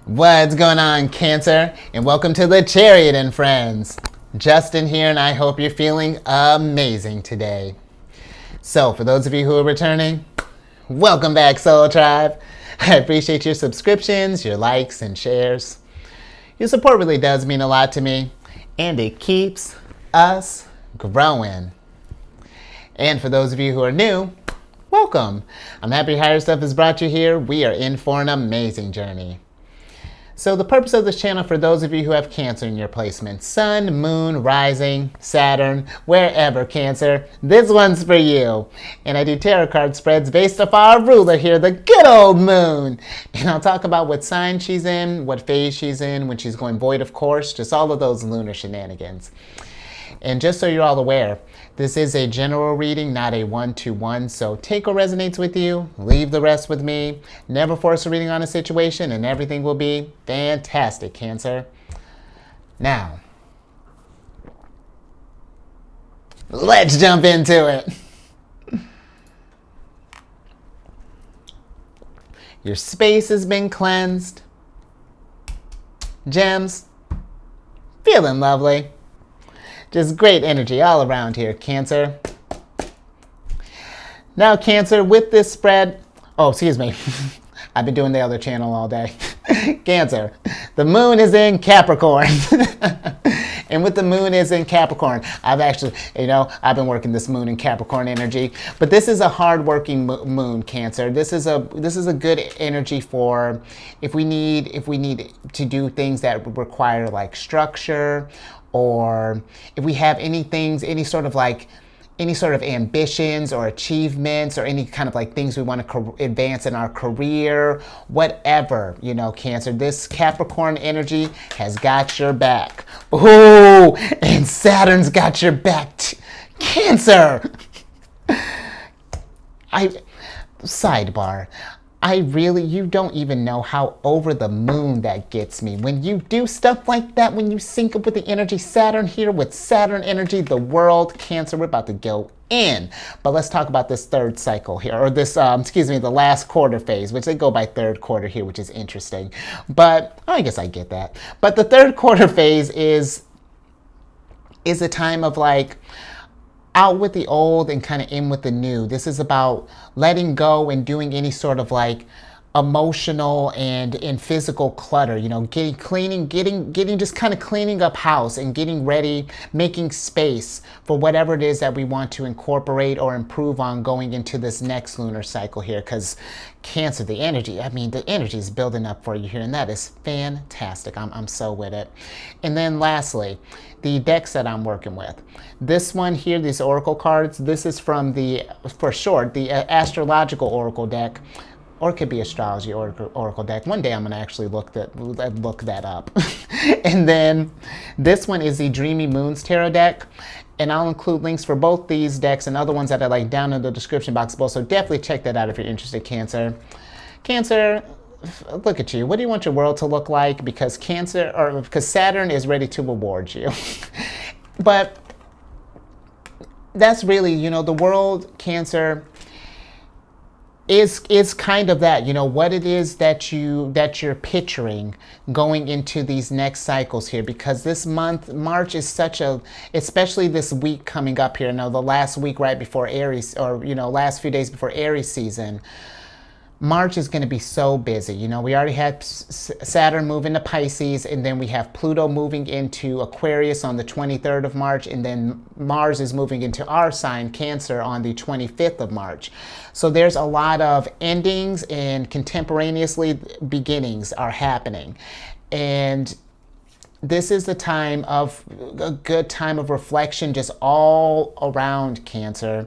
What's going on, Cancer? And welcome to the Chariot Friends. Justin here, and I hope you're feeling amazing today. So, for those of you who are returning, welcome back, Soul Tribe. I appreciate your subscriptions, your likes, and shares. Your support really does mean a lot to me, and it keeps us growing. And for those of you who are new, welcome. I'm happy Higher Stuff has brought you here. We are in for an amazing journey. So the purpose of this channel, for those of you who have Cancer in your placement, Sun, Moon, Rising, Saturn, wherever, Cancer, this one's for you. And I do tarot card spreads based off our ruler here, the good old Moon. And I'll talk about what sign she's in, what phase she's in, when she's going void, of course, just all of those lunar shenanigans. And just so you're all aware, this is a general reading, not a one-to-one, so take what resonates with you, leave the rest with me. Never force a reading on a situation, and everything will be fantastic, Cancer. Now, let's jump into it. Your space has been cleansed. Gems, feeling lovely. Just great energy all around here, Cancer. Now, Cancer, with this spread, excuse me. I've been doing the other channel all day. Cancer, the moon is in Capricorn. And with the moon is in Capricorn, I've actually, I've been working this moon in Capricorn energy. But this is a hard-working moon, Cancer. This is a good energy for if we need to do things that require like structure, or if we have any sort of ambitions or achievements, or any kind of like things we want to advance in our career, whatever, Cancer. This Capricorn energy has got your back. Ooh, and Saturn's got your back, Cancer. Sidebar. You don't even know how over the moon that gets me. When you do stuff like that, when you sync up with the energy, Saturn here with Saturn energy, the world, Cancer, we're about to go in. But let's talk about this third cycle here, or this, the last quarter phase, which they go by third quarter here, which is interesting. But I guess I get that. But the third quarter phase is a time of like, out with the old and kind of in with the new. This is about letting go and doing any sort of like emotional and physical clutter, getting just kind of cleaning up house and getting ready, making space for whatever it is that we want to incorporate or improve on going into this next lunar cycle here. Because Cancer, the energy is building up for you here, and that is fantastic. I'm so with it. And then lastly, the decks that I'm working with. This one here, these oracle cards, this is from the astrological oracle deck, or it could be astrology oracle deck. One day I'm going to actually look that up. And then this one is the Dreamy Moons Tarot deck. And I'll include links for both these decks and other ones that I like down in the description box below. So definitely check that out if you're interested, Cancer. Cancer, look at you. What do you want your world to look like? Because Saturn is ready to reward you. But that's really, the world, Cancer, is kind of that, what it is that you're picturing going into these next cycles here. Because this month, March, is especially this week coming up here, the last week right before Aries, or last few days before Aries season, March is going to be so busy. We already had Saturn move into Pisces, and then we have Pluto moving into Aquarius on the 23rd of March, and then Mars is moving into our sign, Cancer, on the 25th of March. So there's a lot of endings, and contemporaneously beginnings are happening. And this is a good time of reflection just all around, Cancer.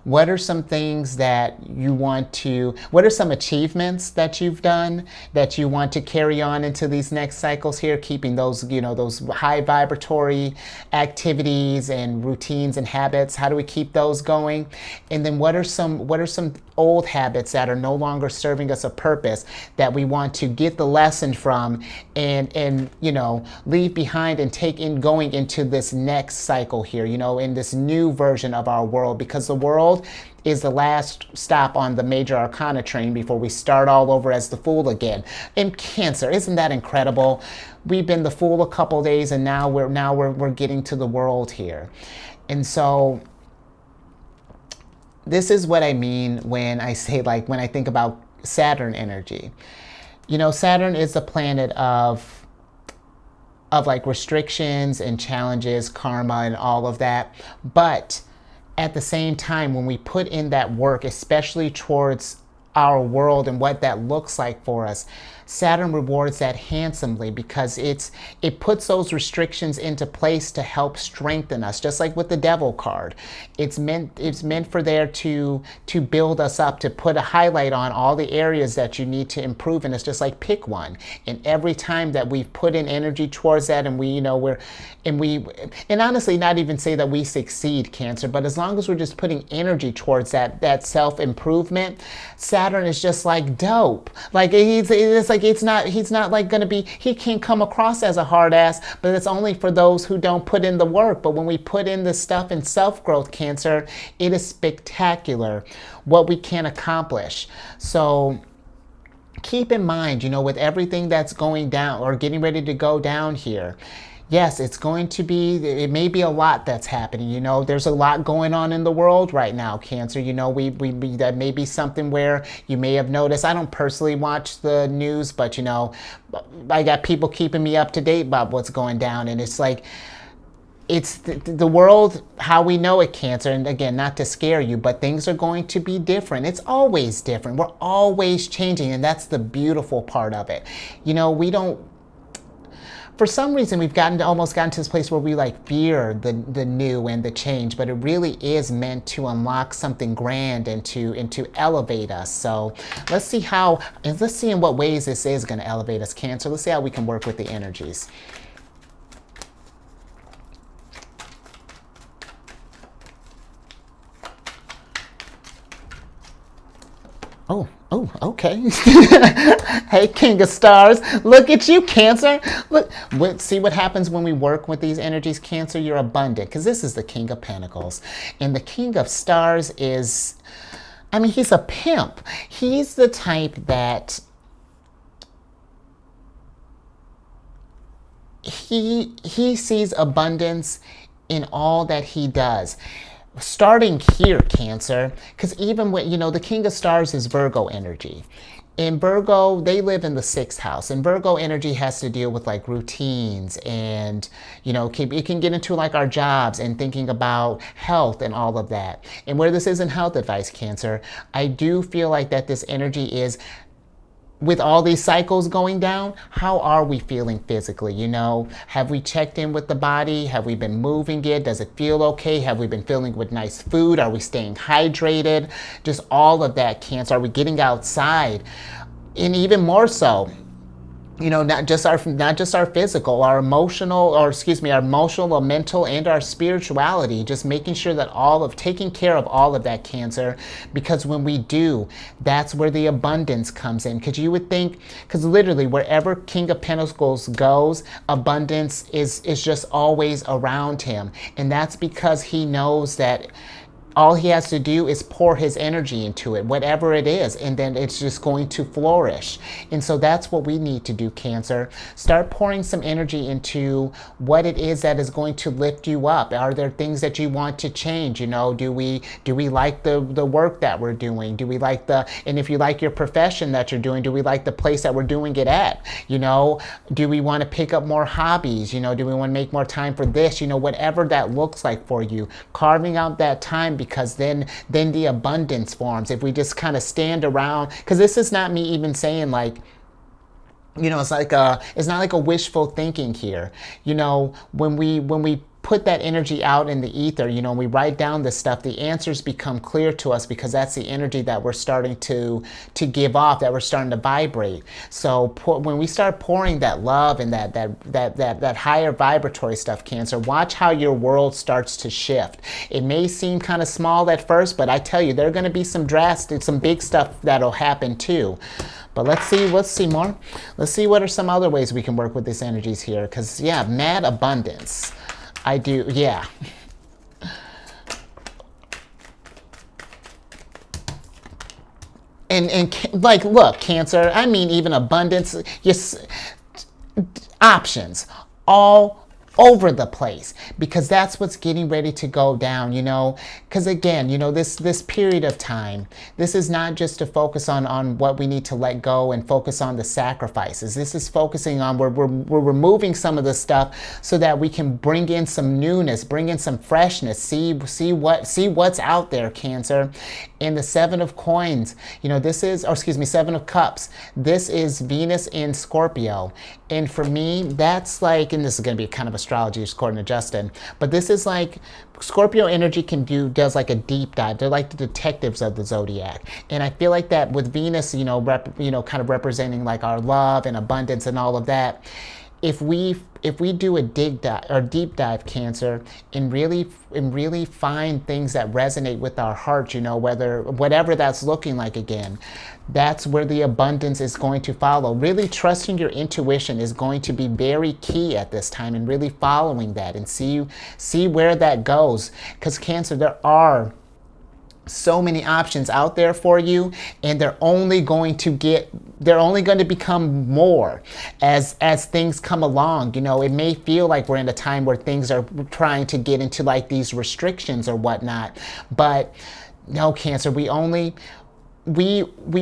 What are some things that what are some achievements that you've done that you want to carry on into these next cycles here, keeping those, those high vibratory activities and routines and habits? How do we keep those going? And then what are some old habits that are no longer serving us a purpose that we want to get the lesson from and leave behind and take in going into this next cycle here, in this new version of our world? Because the world is the last stop on the major arcana train before we start all over as the Fool again. And Cancer, isn't that incredible? We've been the Fool a couple days, and now we're getting to the World here. And so this is what I mean when I say, like, when I think about Saturn energy. You know, Saturn is the planet of like restrictions and challenges, karma and all of that. But at the same time, when we put in that work, especially towards our world and what that looks like for us, Saturn rewards that handsomely, because it puts those restrictions into place to help strengthen us, just like with the Devil card. It's meant for there to build us up, to put a highlight on all the areas that you need to improve, and it's just like pick one. And every time that we've put in energy towards that, and we honestly, not even say that we succeed, Cancer, but as long as we're just putting energy towards that self-improvement, Saturn is just like dope. Like it's like he's not like gonna be, he can't come across as a hard ass, but it's only for those who don't put in the work. But when we put in the stuff in self-growth, Cancer, it is spectacular what we can accomplish. So keep in mind, you know, with everything that's going down or getting ready to go down here, yes, it may be a lot that's happening. You know, there's a lot going on in the world right now, Cancer. You know, that may be something where you may have noticed. I don't personally watch the news, but, you know, I got people keeping me up to date about what's going down. And it's like, it's the world how we know it, Cancer. And again, not to scare you, but things are going to be different. It's always different. We're always changing. And that's the beautiful part of it. You know, for some reason, we've almost gotten to this place where we like fear the new and the change, but it really is meant to unlock something grand and to elevate us. So let's see in what ways this is going to elevate us, Cancer. Let's see how we can work with the energies. Oh, okay. Hey, King of Stars, look at you, Cancer. Look, see what happens when we work with these energies, Cancer? You're abundant, because this is the King of Pentacles. And the King of Stars is, I mean, he's a pimp. He's the type that he sees abundance in all that he does. Starting here, Cancer, because even when, you know, the King of Stars is Virgo energy. In Virgo, they live in the 6th house. And Virgo energy has to deal with like routines and, you know, it can get into like our jobs and thinking about health and all of that. And where this isn't health advice, Cancer, I do feel like that this energy is, with all these cycles going down, how are we feeling physically? You know, have we checked in with the body? Have we been moving it? Does it feel okay? Have we been filling with nice food? Are we staying hydrated? Just all of that, Cancer. Are we getting outside? And even more so, you know, not just our physical, our emotional, our mental, and our spirituality. Just making sure that taking care of all of that, Cancer, because when we do, that's where the abundance comes in. Because you would think, because literally wherever King of Pentacles goes, abundance is just always around him, and that's because he knows that all he has to do is pour his energy into it, whatever it is, and then it's just going to flourish. And so that's what we need to do, Cancer. Start pouring some energy into what it is that is going to lift you up. Are there things that you want to change? You know, do we like the work that we're doing? Do we like and if you like your profession that you're doing, do we like the place that we're doing it at? You know, do we want to pick up more hobbies? You know, do we want to make more time for this? You know, whatever that looks like for you, carving out that time, because then the abundance forms. If we just kind of stand around, because this is not me even saying like, you know, it's not like a wishful thinking here. You know, when we put that energy out in the ether, you know, we write down this stuff, the answers become clear to us, because that's the energy that we're starting to give off, that we're starting to vibrate. So when we start pouring that love and that higher vibratory stuff, Cancer, watch how your world starts to shift. It may seem kind of small at first, but I tell you, there are going to be some big stuff that'll happen too. But let's see more. Let's see what are some other ways we can work with these energies here. Because, yeah, mad abundance. I do, yeah. like, look, Cancer, I mean, even abundance, yes, options, all over the place, because that's what's getting ready to go down, because again, this period of time, this is not just to focus on what we need to let go and focus on the sacrifices. This is focusing on we're removing some of the stuff so that we can bring in some newness, bring in some freshness, see what's out there, Cancer. In the Seven of Coins, Seven of Cups, this is Venus in Scorpio. And for me, that's like, and this is going to be kind of astrology according to Justin, but this is like, Scorpio energy does like a deep dive. They're like the detectives of the zodiac. And I feel like that with Venus, kind of representing like our love and abundance and all of that, if we do a deep dive, Cancer, and really find things that resonate with our heart, whatever that's looking like, again, that's where the abundance is going to follow. Really trusting your intuition is going to be very key at this time, and really following that and see where that goes. Because Cancer, there are so many options out there for you, and they're only going to become more as things come along. It may feel like we're in a time where things are trying to get into like these restrictions or whatnot, but no, Cancer, the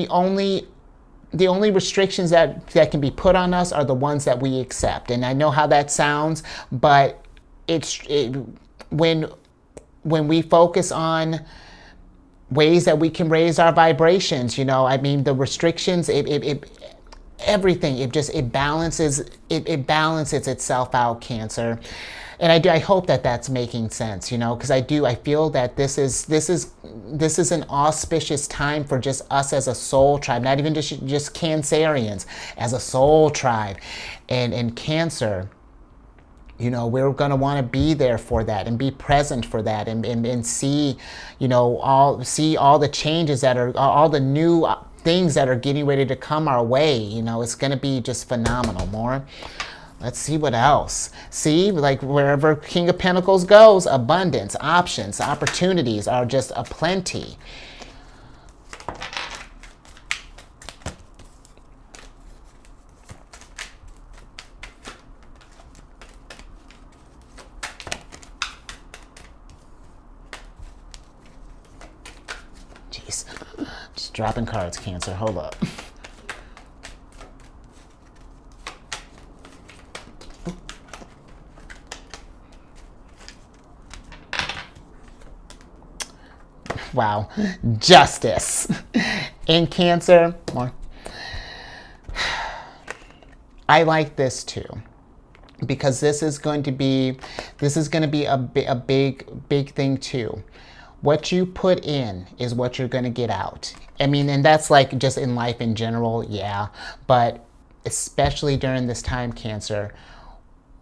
only restrictions that can be put on us are the ones that we accept. And I know how that sounds, but when we focus on ways that we can raise our vibrations, the restrictions, everything, it balances itself out, Cancer. And I hope that that's making sense, because I feel that this is an auspicious time for just us as a soul tribe, not even just Cancerians, as a soul tribe. And Cancer, we're going to want to be there for that and be present for that, and see, all the changes that are, all the new things that are getting ready to come our way. It's going to be just phenomenal. More. Let's see what else. See, like wherever King of Pentacles goes, abundance, options, opportunities are just aplenty. Jeez, just dropping cards, Cancer. Hold up. Wow, Justice. In Cancer, more. I like this too, because this is going to be a big thing too. What you put in is what you're going to get out. I mean, and that's like just in life in general, yeah, but especially during this time, Cancer,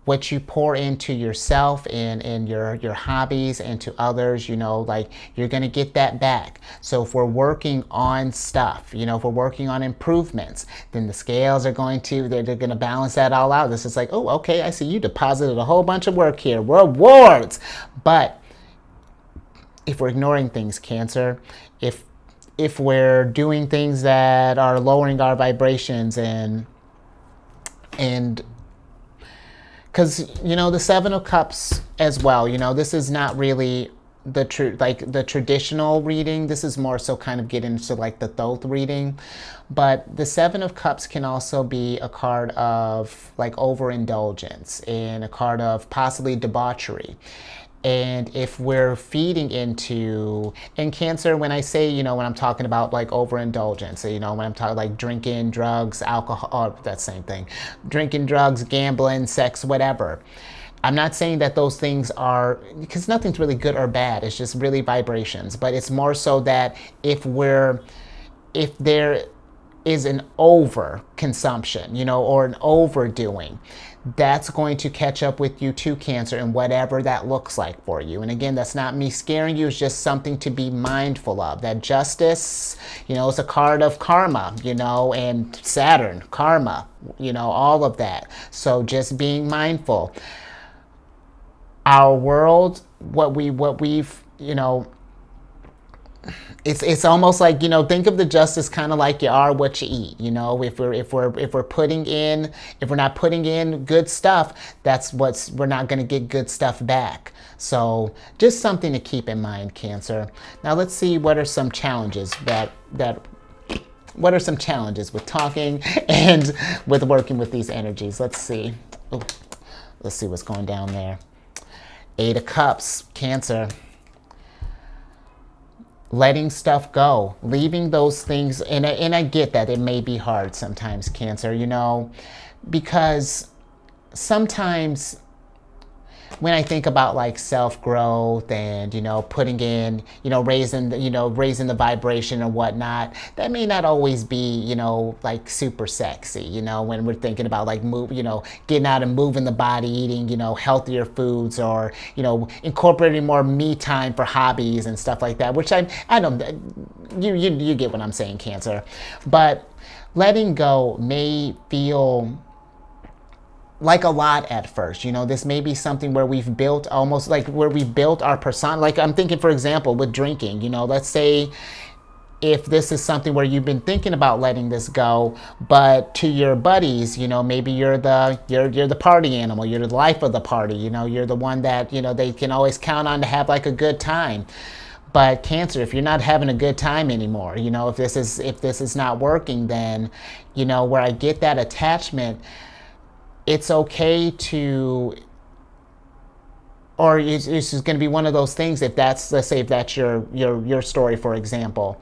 what you pour into yourself and your hobbies and to others, like you're going to get that back. So if we're working on stuff, if we're working on improvements, then the scales are going to balance that all out. This is like, oh, okay, I see you deposited a whole bunch of work here. Rewards. But if we're ignoring things, Cancer, if we're doing things that are lowering our vibrations and because, the Seven of Cups as well, this is not really the traditional reading. This is more so kind of get into like the Thoth reading. But the Seven of Cups can also be a card of like overindulgence and a card of possibly debauchery. And if we're feeding into, in Cancer, when I say, when I'm talking about like overindulgence, when I'm talking like drinking, drugs, alcohol, that same thing, drinking, drugs, gambling, sex, whatever. I'm not saying that those things are, because nothing's really good or bad. It's just really vibrations. But it's more so that if there is an over consumption, or an overdoing, that's going to catch up with you too, Cancer, and whatever that looks like for you. And again, that's not me scaring you. It's just something to be mindful of. That Justice, is a card of karma, and Saturn, karma, all of that. So just being mindful. Our world, what we've, it's almost like, think of the justice kind of like you are what you eat. If we're putting in, if we're not putting in good stuff, we're not going to get good stuff back. So just something to keep in mind, Cancer. Now let's see what are some challenges what are some challenges with talking and with working with these energies. Let's see. Ooh, let's see what's going down there. 8 of Cups, Cancer. Letting stuff go, leaving those things, and I get that it may be hard sometimes, Cancer, because sometimes when I think about like self-growth and, putting in, raising the vibration and whatnot, that may not always be, like super sexy, when we're thinking about like getting out and moving the body, eating, healthier foods, or, incorporating more me time for hobbies and stuff like that, which I don't, you get what I'm saying, Cancer. But letting go may feel like a lot at first. This may be something where we've built almost like where we've built our persona. Like I'm thinking, for example, with drinking, let's say if this is something where you've been thinking about letting this go, but to your buddies, maybe you're the party animal, you're the life of the party, you're the one that, they can always count on to have like a good time. But Cancer, if you're not having a good time anymore, if this is not working, then, where I get that attachment, it's okay to, or it's just going to be one of those things. If that's, let's say, if that's your story, for example,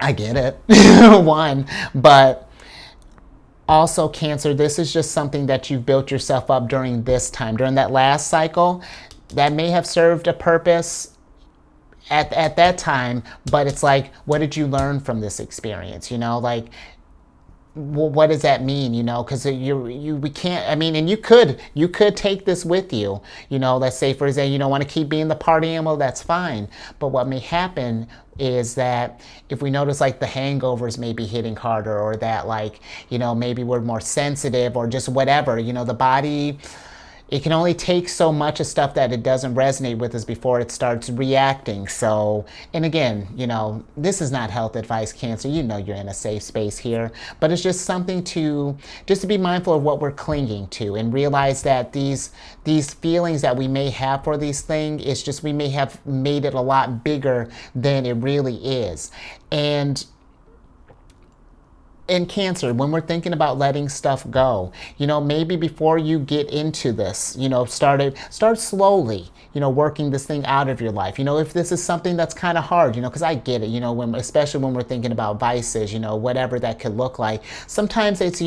I get it, one, but also, Cancer, this is just something that you've built yourself up during this time, during that last cycle, that may have served a purpose at that time, but it's like, what did you learn from this experience? Like, well, what does that mean? Because we can't. I mean, and you could take this with you. Let's say, for example, you don't want to keep being the party animal. That's fine. But what may happen is that if we notice like the hangovers may be hitting harder, or that like maybe we're more sensitive, or just whatever. The body, it can only take so much of stuff that it doesn't resonate with us before it starts reacting. So, and again, this is not health advice, Cancer. You're in a safe space here, but it's just something to be mindful of what we're clinging to, and realize that these feelings that we may have for these things, it's just we may have made it a lot bigger than it really is. And in Cancer, when we're thinking about letting stuff go, maybe before you get into this, start slowly, working this thing out of your life. If this is something that's kind of hard, because I get it, especially when we're thinking about vices, whatever that could look like. Sometimes it's,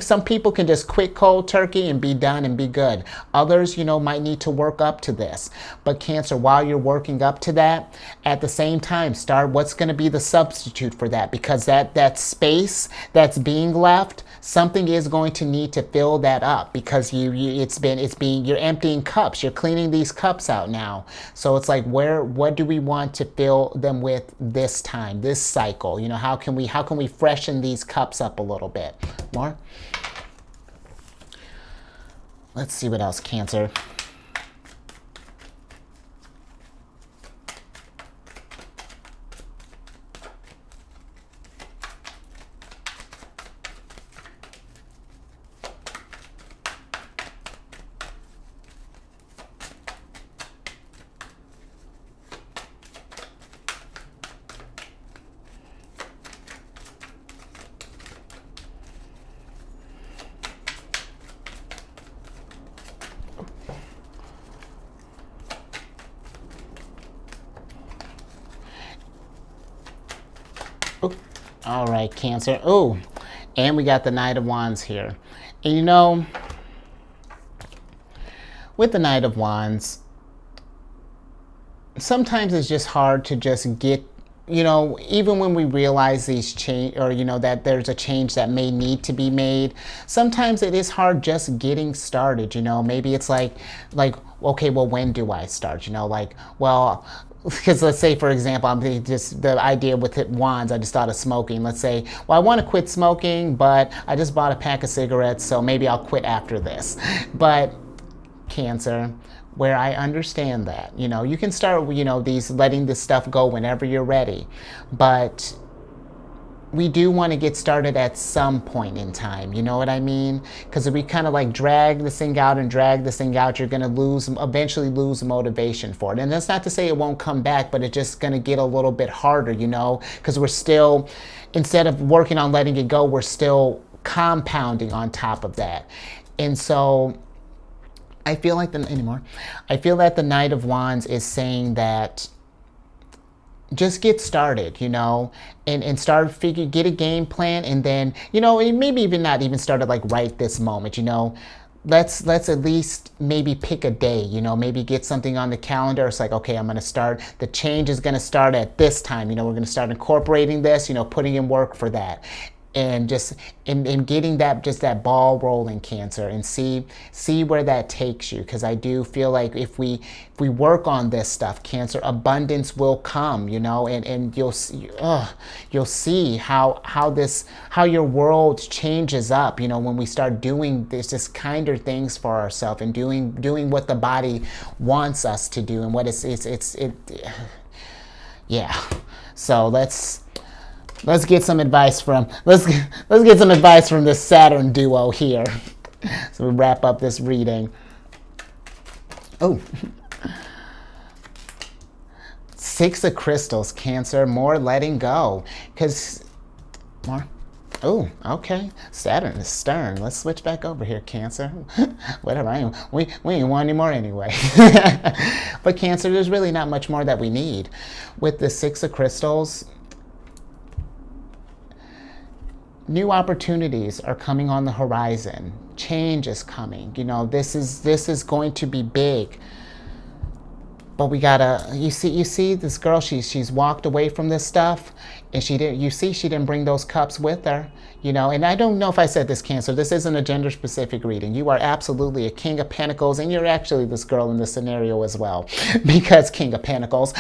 some people can just quit cold turkey and be done and be good. Others, might need to work up to this. But Cancer, while you're working up to that, at the same time, start what's going to be the substitute for that, because that space that's being left, something is going to need to fill that up, because you're emptying cups, you're cleaning these cups out now. So it's like, what do we want to fill them with this time, this cycle? How can we freshen these cups up a little bit more? Let's see what else, Cancer. All right, Cancer. Oh, and we got the Knight of Wands here. And with the Knight of Wands, sometimes it's just hard to just get, even when we realize these change, or, that there's a change that may need to be made, sometimes it is hard just getting started. Maybe it's like, okay, well, when do I start? Because let's say, for example, I'm thinking just the idea with wands, I just thought of smoking. Let's say, well, I want to quit smoking, but I just bought a pack of cigarettes, so maybe I'll quit after this. But Cancer, where I understand that. You know, you can start, you know, these letting this stuff go whenever you're ready. But we do want to get started at some point in time, you know what I mean? Because if we kind of like drag this thing out and drag this thing out, you're going to eventually lose motivation for it. And that's not to say it won't come back, but it's just going to get a little bit harder, you know, because we're still, instead of working on letting it go, we're still compounding on top of that. And so I feel like I feel that the Knight of Wands is saying that just get started, you know, and start get a game plan, and then, you know, maybe even not even started like right this moment, you know. Let's at least maybe pick a day, you know, maybe get something on the calendar. It's like, okay, I'm going to start, the change is going to start at this time, you know, we're going to start incorporating this, you know, putting in work for that. And just in getting that, just that ball rolling, Cancer, and see where that takes you. Because I do feel like if we work on this stuff, Cancer, abundance will come, you know, and you'll see how your world changes up, you know, when we start doing this just kinder things for ourselves, and doing what the body wants us to do, and what yeah. So let's get some advice from this Saturn duo here. So we wrap up this reading. Oh, Six of Crystals, Cancer. More letting go, because more. Oh, okay. Saturn is stern. Let's switch back over here, Cancer. Whatever. We ain't want any more anyway. But Cancer, there's really not much more that we need with the Six of Crystals. New opportunities are coming on the horizon. Change is coming. You know, this is going to be big. But we gotta, you see this girl, she's walked away from this stuff, and she didn't bring those cups with her, you know. And I don't know if I said this, Cancer, this isn't a gender specific reading. You are absolutely a King of Pentacles, and you're actually this girl in this scenario as well, because King of Pentacles.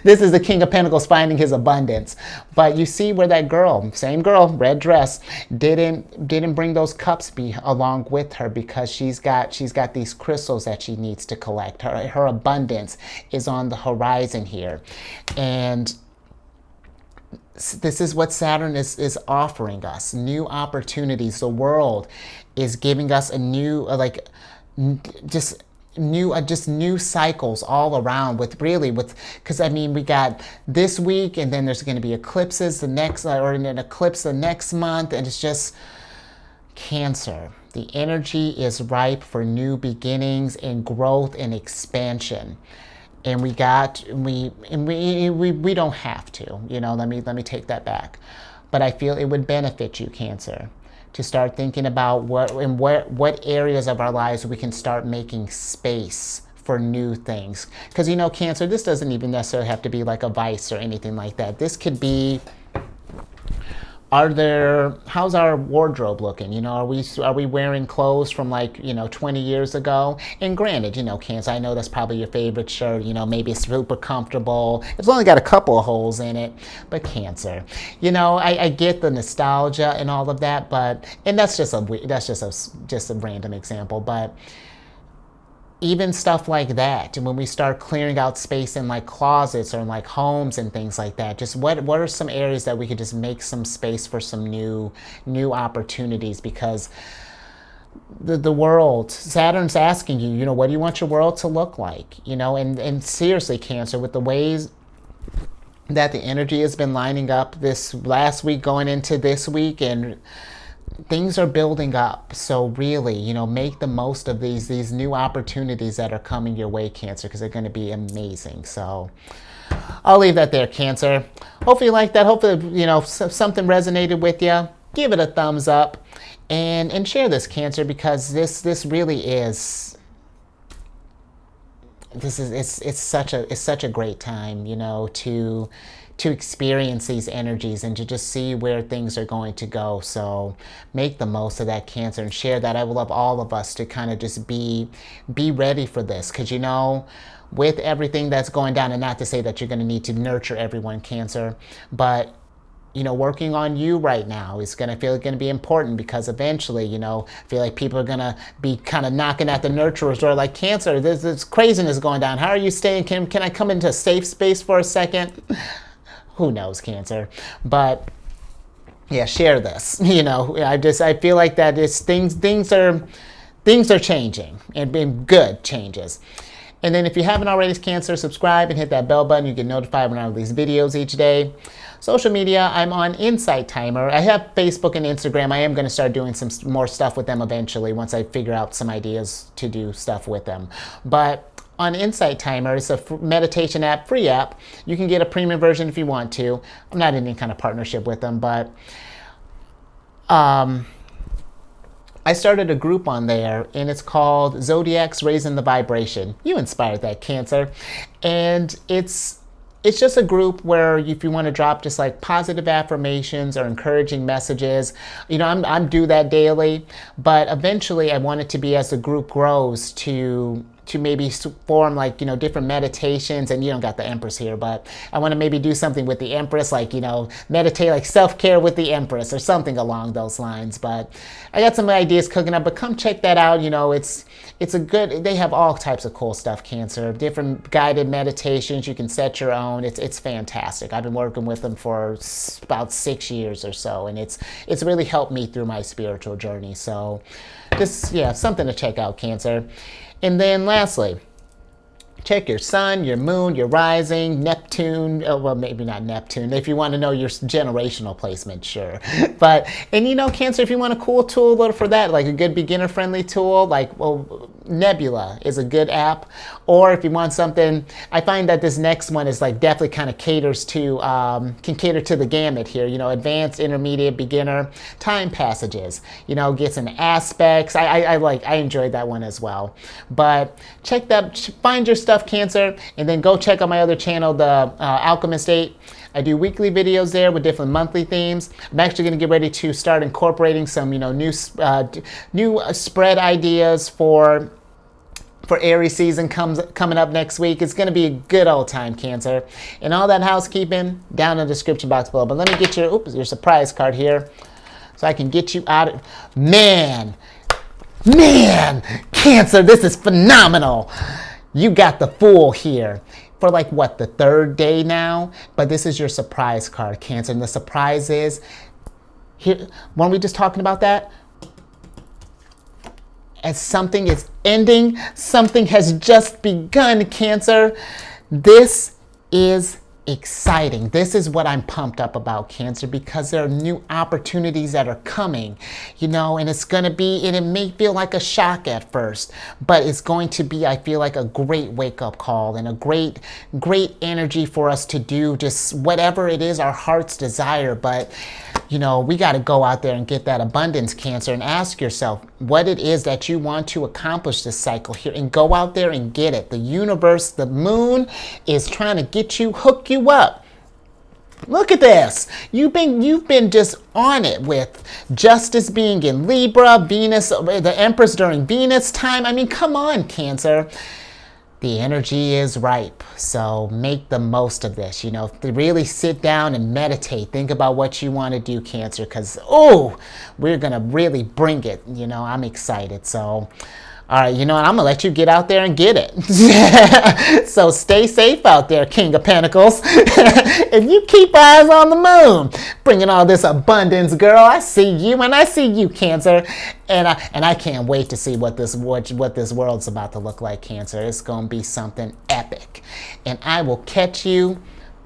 This is the King of Pentacles finding his abundance. But you see where that girl, same girl, red dress, didn't bring those cups along with her, because she's got these crystals that she needs to collect. Her abundance is on the horizon here. And this is what Saturn is offering us, new opportunities. The world is giving us a new, just new cycles all around, because I mean, we got this week, and then there's going to be eclipses the next, or an eclipse the next month, and it's just Cancer. The energy is ripe for new beginnings and growth and expansion. And we don't have to, you know, let me take that back. But I feel it would benefit you, Cancer, to start thinking about what areas of our lives we can start making space for new things. Because, you know, Cancer, this doesn't even necessarily have to be like a vice or anything like that. This could be, how's our wardrobe looking? You know, are we wearing clothes from, like, you know, 20 years ago? And granted, you know, Cancer, I know that's probably your favorite shirt, you know, maybe it's super comfortable. It's only got a couple of holes in it. But Cancer, you know, I get the nostalgia and all of that, and that's just a random example, but even stuff like that, and when we start clearing out space in like closets or in like homes and things like that, just what are some areas that we could just make some space for some new opportunities? Because the world, Saturn's asking you, you know, what do you want your world to look like? You know, and seriously, Cancer, with the ways that the energy has been lining up this last week going into this week, and things are building up. So really, you know, make the most of these new opportunities that are coming your way, Cancer, because they're going to be amazing. So I'll leave that there, Cancer. Hopefully you like that. Hopefully, you know, something resonated with you. Give it a thumbs up, and share this, Cancer, because this really is, it's such a great time, you know, to experience these energies and to just see where things are going to go. So make the most of that, Cancer, and share that. I would love all of us to kind of just be ready for this, because, you know, with everything that's going down, and not to say that you're going to need to nurture everyone, Cancer, but working on you right now is going to be important, because eventually, I feel like people are going to be kind of knocking at the nurturer's door like, Cancer, this craziness going down. How are you staying? Can I come into a safe space for a second? Who knows, Cancer? But yeah, share this. I feel like that is things are changing, and being good changes. And then if you haven't already, Cancer, subscribe and hit that bell button. You get notified when I release videos each day. Social media, I'm on Insight Timer. I have Facebook and Instagram. I am going to start doing some more stuff with them eventually, once I figure out some ideas to do stuff with them. But on Insight Timer, it's a meditation app, free app. You can get a premium version if you want to. I'm not in any kind of partnership with them, but I started a group on there, and it's called Zodiacs Raising the Vibration. You inspired that, Cancer. And it's just a group where if you want to drop just like positive affirmations or encouraging messages, I'm do that daily, but eventually I want it to be, as the group grows, to maybe form like, different meditations. And you don't got the Empress here, but I want to maybe do something with the Empress, like, meditate, like self-care with the Empress or something along those lines. But I got some ideas cooking up, but come check that out. They have all types of cool stuff, Cancer, different guided meditations. You can set your own. It's fantastic. I've been working with them for about 6 years or so, and it's really helped me through my spiritual journey. So just, something to check out, Cancer. And then lastly, check your sun, your moon, your rising, Neptune. Oh, well, maybe not Neptune. If you want to know your generational placement, sure. But, and Cancer, if you want a cool tool for that, like a good beginner-friendly tool, like, Nebula is a good app. Or if you want something, I find that this next one is like definitely kind of can cater to the gamut here. Advanced, intermediate, beginner, time passages. Get some aspects. I enjoyed that one as well. But check that. Find your stuff, Cancer, and then go check out my other channel, the Alchemist 8. I do weekly videos there with different monthly themes. I'm actually going to get ready to start incorporating some, new spread ideas for Aries season coming up next week. It's going to be a good old time, Cancer. And all that housekeeping down in the description box below. But let me get your surprise card here, so I can get you out of... Man, Cancer, this is phenomenal. You got the Fool here for like, what, the 3rd day now? But this is your surprise card, Cancer. And the surprise is, here, weren't we just talking about that? As something is ending, something has just begun, Cancer. This is exciting. This is what I'm pumped up about, Cancer, because there are new opportunities that are coming, and it's going to be, and it may feel like a shock at first, but it's going to be, I feel like, a great wake-up call and a great energy for us to do just whatever it is our hearts desire. But we got to go out there and get that abundance, Cancer, and ask yourself what it is that you want to accomplish this cycle here, and go out there and get it. The universe, the moon, is trying to hook you up. Look at this. You've been just on it with Justice being in Libra, Venus, the Empress during Venus time. I mean, come on, Cancer. The energy is ripe, so make the most of this. Really sit down and meditate. Think about what you want to do, Cancer, because, we're going to really bring it. I'm excited. So, all right, I'm going to let you get out there and get it. So stay safe out there, King of Pentacles. And you keep eyes on the moon, bringing all this abundance, girl. I see you, and I see you, Cancer. And I can't wait to see what this world's about to look like, Cancer. It's going to be something epic. And I will catch you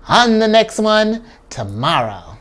on the next one tomorrow.